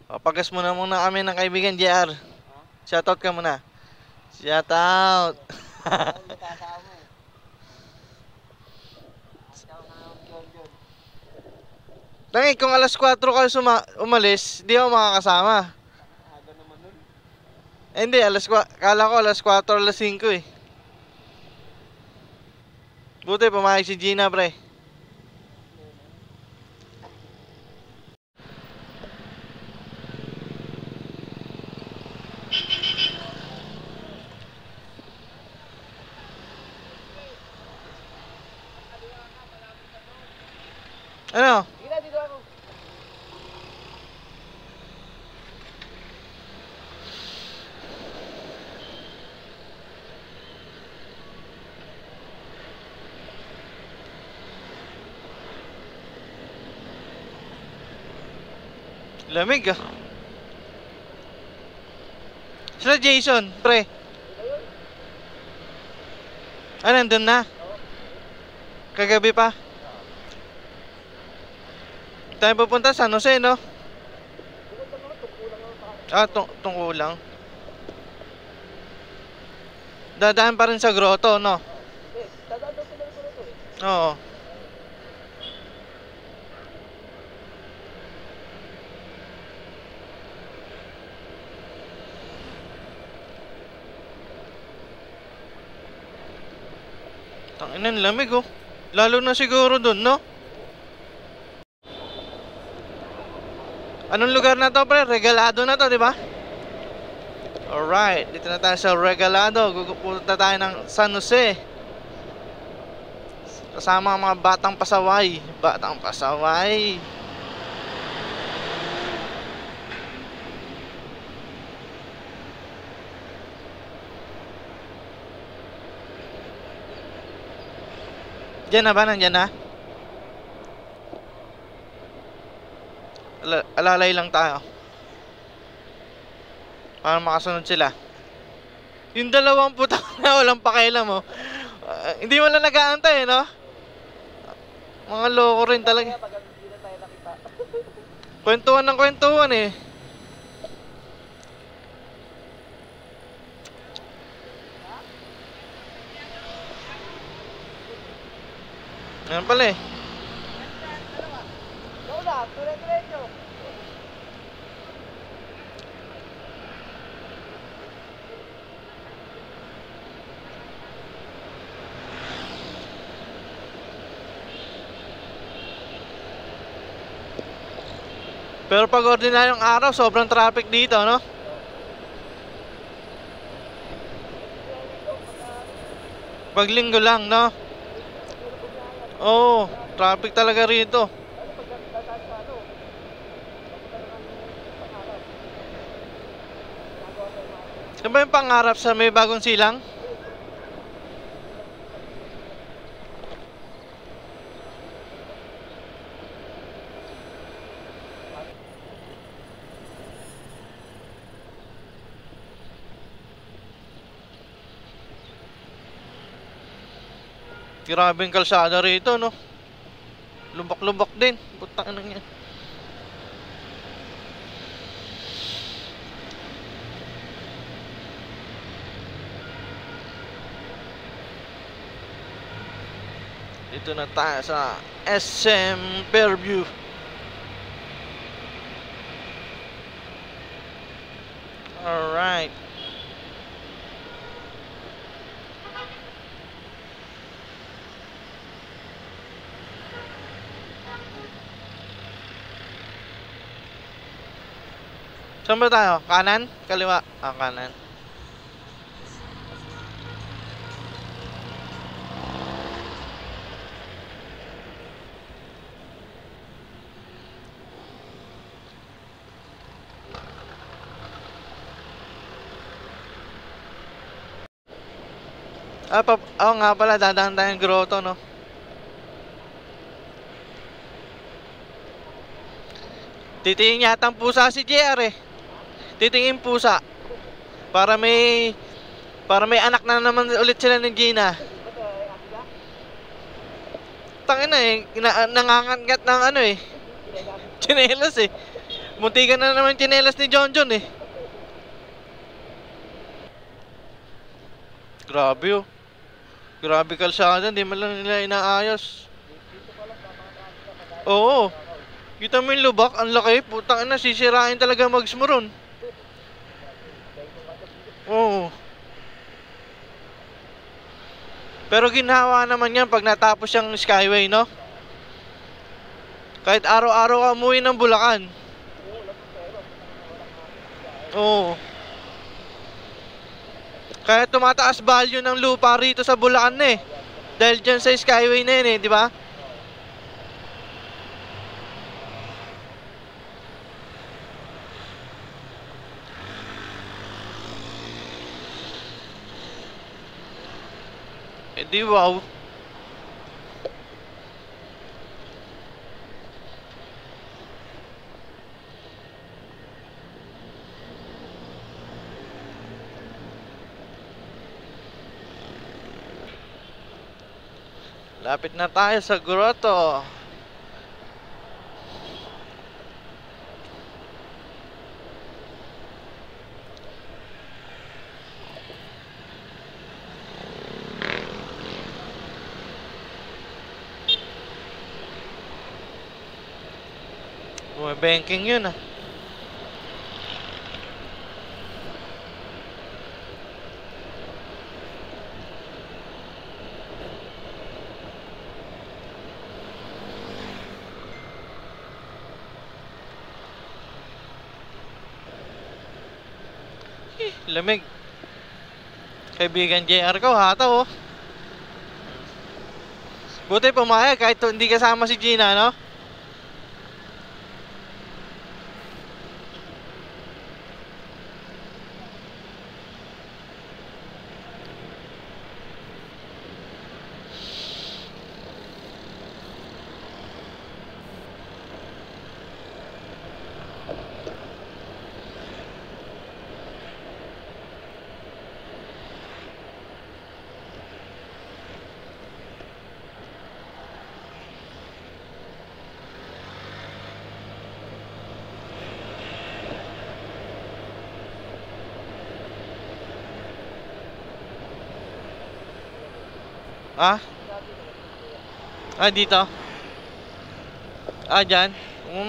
Papagas muna kami ng kaibigan JR. Shoutout ka muna. Shoutout. Tangi, kung alas 4 kayo umalis, di ako makakasama. Hindi, kala ko alas 4, alas 5 eh. Buti, pumayag si Gina, pre. Ano? Dito ako. Lamig ah. Sila Jason, pre. Ah, nandun na? Kagabi pa? Tayo pupunta sa San Jose, no? Ah, tungkulang. Dadaan pa rin sa grotto, no? Dadaan daw sila sa grotto eh. Oo. Tanginan, lamig oh. Lalo na siguro dun, no? Anong lugar na to, pre? Regalado na to, di ba? Alright, dito na tayo sa Regalado. Pupunta tayo ng San Jose. Kasama ang mga batang pasaway. Batang pasaway. Diyan na ba? Nandyan na? Alalay lang tayo para makasunod sila. Yung dalawang putang na walang pakialam mo. Hindi mo lang nag-aantay, no? Mga loko rin talaga. Pag hindi na tayo nakita. Kwentuhan ng kwentuhan eh. Yan pala eh. Lola, dire-diretso. Pero pag ordinaryong araw, sobrang traffic dito, no? Pag linggo lang, no? Oo, traffic talaga rito. Ano ba yung pangarap sa may bagong silang? Grabeng kalsada rito, no? Lubak-lubak din. Putang ina niya. Dito na tayo sa SM Fairview. Alright. Saan ba tayo? Kanan? Kaliwa? Ah, kanan. Oo nga pala, dadaan tayong grotto, no? Titingin yata ang pusa si JR eh. Titingin pusa. Para may anak na naman ulit sila ni Gina. Tangina eh, nangangat ng ano eh. Chinelas eh. Muntikan na naman tsinelas ni John John eh. Grabe oh. Grabe kalsada, hindi man lang nila inaayos. Oo. Kita mo yung lubak, ang laki. Putang ina, sisirain talaga mags mo ron. Oo. Pero ginawa naman yan pag natapos yung Skyway, no? Kahit araw-araw ka umuwi ng Bulacan. Oo. Kaya tumataas value ng lupa rito sa Bulacan eh. Dahil dyan sa Skyway na yun eh, di ba? Eh di wow. Lapit na tayo sa grotto. Banking yun ah. Lamig. Kaibigan JR ko, hataw oh. Buti pumayag kahit hindi kasama si Gina, no? Ah? Ah, dito? Ah, dyan?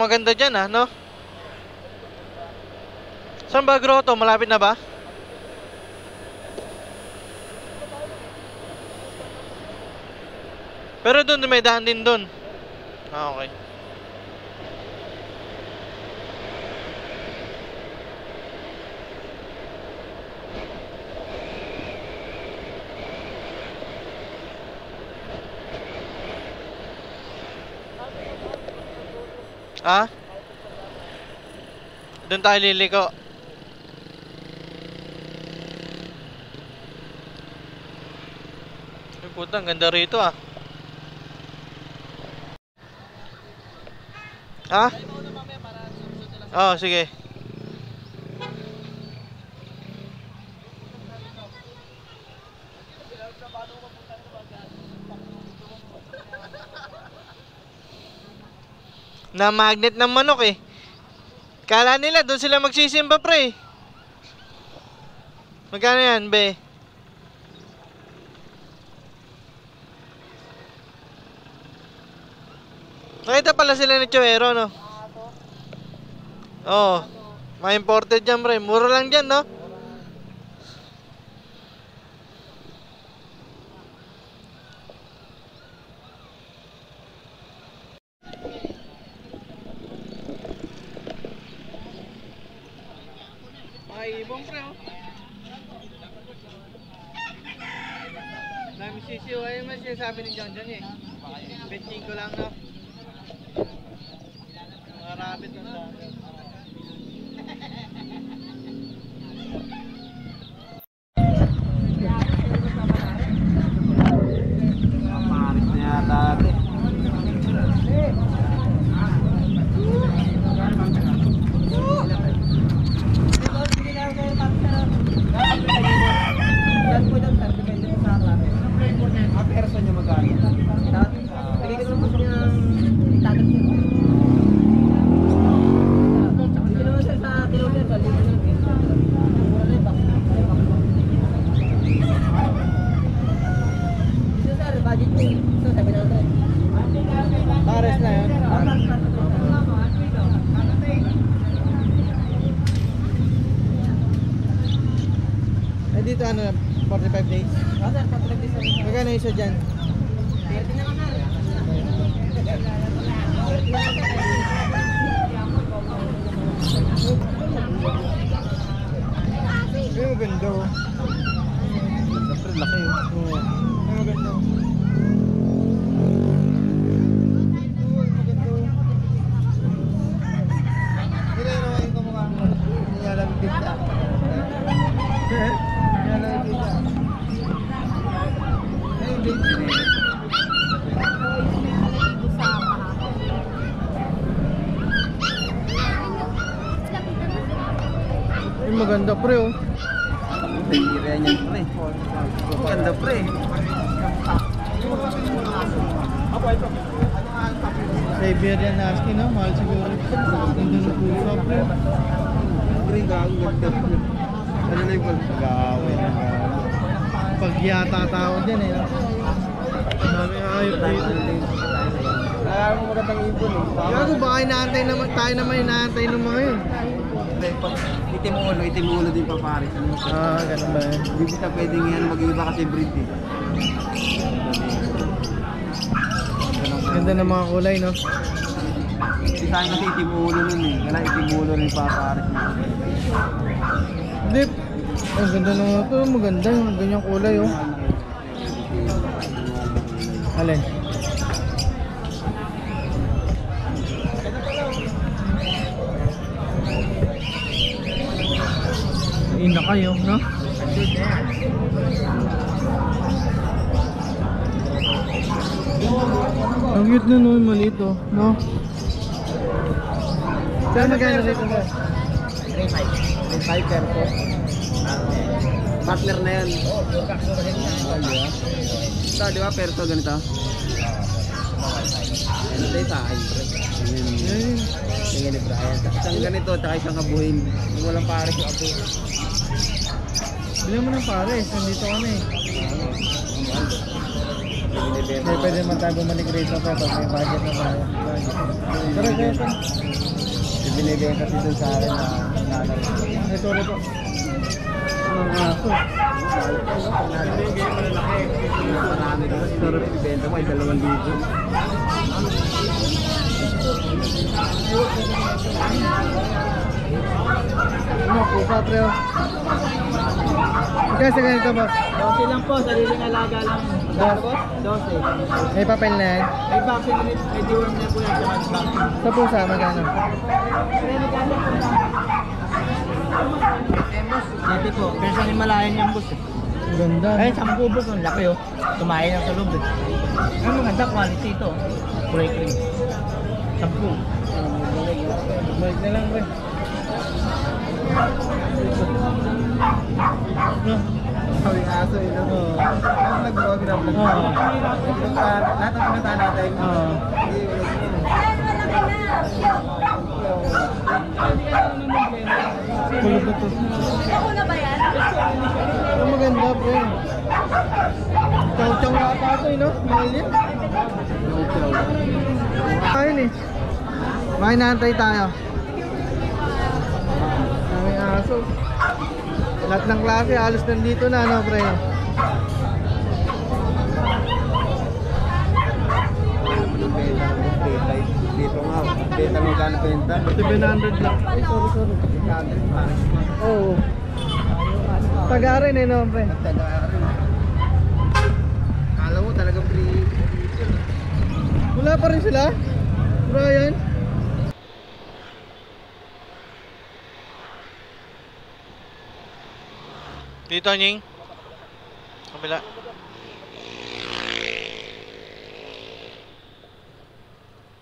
Maganda dyan ah, no? Saan ba grotto? Malapit na ba? Pero doon may daan din doon. Ah, okay. Ah? Doon tayo liliko. Ay puta, ang ganda rito ah. Ah? Oo, sige. Na magnet ng manok eh. Kala nila doon sila magsisimba pre. Magkano yan be? Nakita pala sila ni Chuero no? Oo. Mga imported dyan pre. Mura lang dyan no? Ibong pre oh. Dami sisiw ay mas sinasabi ni John John eh. Benching ko lang no. Mga rabbit na sa Maris na yata ate. Perso niya magkano? Lagi ka naman niya itatanong. dito ano, 45 days? Ah, sir, patulog din sa Magkano isa dyan? 30 na nga, sir. Ay, maganda oh. Siyempre, laki yun. Oo. Ay, maganda oh. Nilalawain ko mukha. Hindi alam yung pizza. Hindi alam yung pizza. Ay, baby. Ay, maganda pre oh. Tira niyan, pre. Maganda, pre. Siberian Husky no? Mahal siguro. Ganda ng puso pre. Pre, ganda. Ano na yung pag-awin? Pag yata tao dyan eh. No? Dami ayop dito. Alam mo magandang ibon eh. Gago baka inaantay naman tayo naman inaantay ng mga yun. Itim ulo din pa pare. Ah, ganun ba yun? Hindi kita pwedeng yan mag-iba kasi breed eh. Ganda ng mga kulay no? Si tayo kasi itim ulo nun eh. Kaya itim ulo rin pa pare. Hindi. Ang ganda ng ito. Maganda yung ganyang kulay oh. Alin? Ina kayo, no? Ang cute na no, maliit oh, no? Saan magkano rito ba? 3.5 pero po. Partner na yan. Ito, di ba? Pero to ganito. Ano tayo sa akin, pre? Ayun. Tingin ni Brian. Isang ganito, tsaka isang abuhin. Yung walang pares yung abuhin. Bilhin mo ng pares, nandito kami. Hindi pwede naman tayo bumalik rito pa pag may budget na tayo. Tara, kaya ito. Binigay kasi dun sa akin na nanay. Ito rin po. Mga aso. Binigay malalaki. Marami ko kasi pero ibenta mo ay 2,000. Ano, pusa pre oh. Magkano sa ganito boss? 12 lang po, sariling alaga lang. Dos. 12. May papel na yan? May vaccine ulit, may deworm na po yan sa vaccine. Sa pusa, magkano? Dati po, pero sa Himalayan yung bus eh. Ang ganda. Ay, 10 bus, ang laki oh. Tumahin lang sa loob eh. Ang maganda quality ito. Kulay cream. 10. Balik na lang pre. No? Kawing aso yun. Oo. Ang nag-vlog na vlog. Oo. Lahat ng pinunta natin. Oo. Kulog na to. Ako na ba yan? Ang maganda pre. Chow-chow nga ata ito eh no? Mahal yan. Ayun eh. May naantay tayo. Daming aso. Lahat ng klase halos nandito na no pre. Dito nga, benta mo gano'n benta? 700 lang. Ay, sorry. Oo. Taga-rin eh no pre. Kala mo talagang free. Wala pa rin sila? Brian? Dito, Nying. Kabila.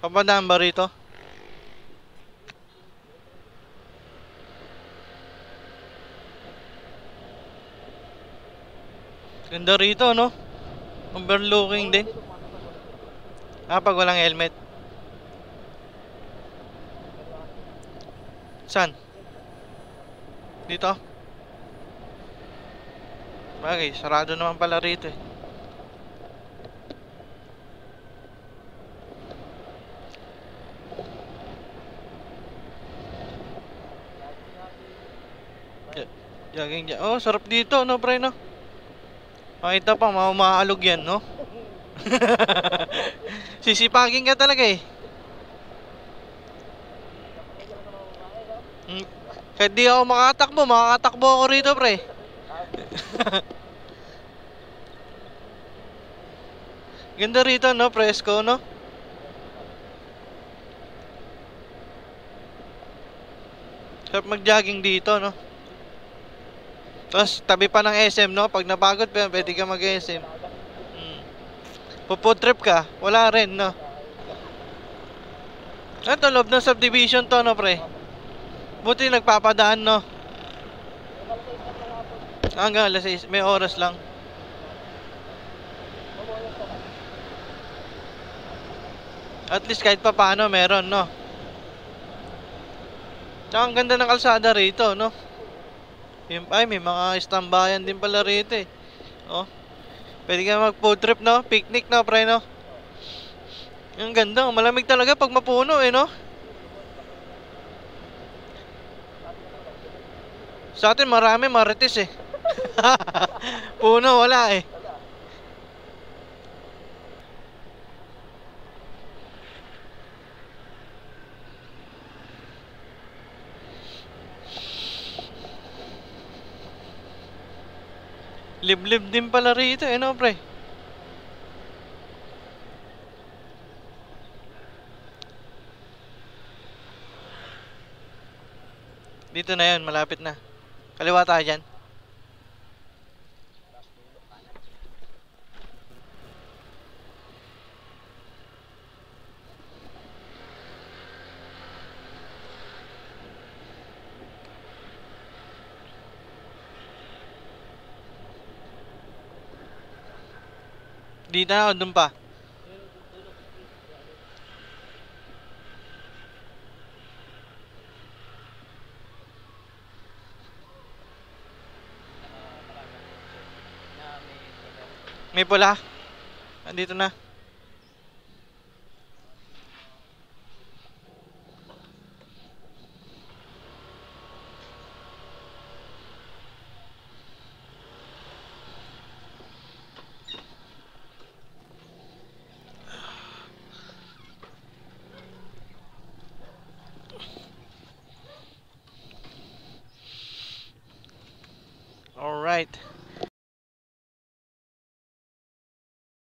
Papadaan ba rito? Ganda rito, no? Overlooking din. Ah, pag walang helmet. Saan? Dito? Bagay, sarado naman pala rito eh. Jogging dyan. Oh, sarap dito, no, pre, no? Makita pa, maalog yan, no? Sisipagin ka talaga eh. Kahit di ako makakatakbo ako rito, pre. Ganda rito, no? Presko, no? Sarap mag-jogging dito, no? Tapos, tabi pa ng SM, no? Pag napagod pa, pwede ka mag-SM. Pupo trip ka, wala rin, no? Ito, loob ng subdivision to, no, pre? Buti nagpapadaan, no? Hanggang alas 6, may oras lang. At least kahit pa paano meron, no? Tsaka ang ganda ng kalsada rito, no? Ay, may mga istambayan din pala rito eh. Oh. Pwede ka mag food trip, no? Picnic, no, pre, no? Ang ganda, malamig talaga pag mapuno eh, no? Sa atin marami marites eh. Puno, wala eh. Liblib din pala rito eh, no, pre? Dito na yun, malapit na. Kaliwa tayo dyan. Dito na o dun pa? May pula. Andito na. Alright.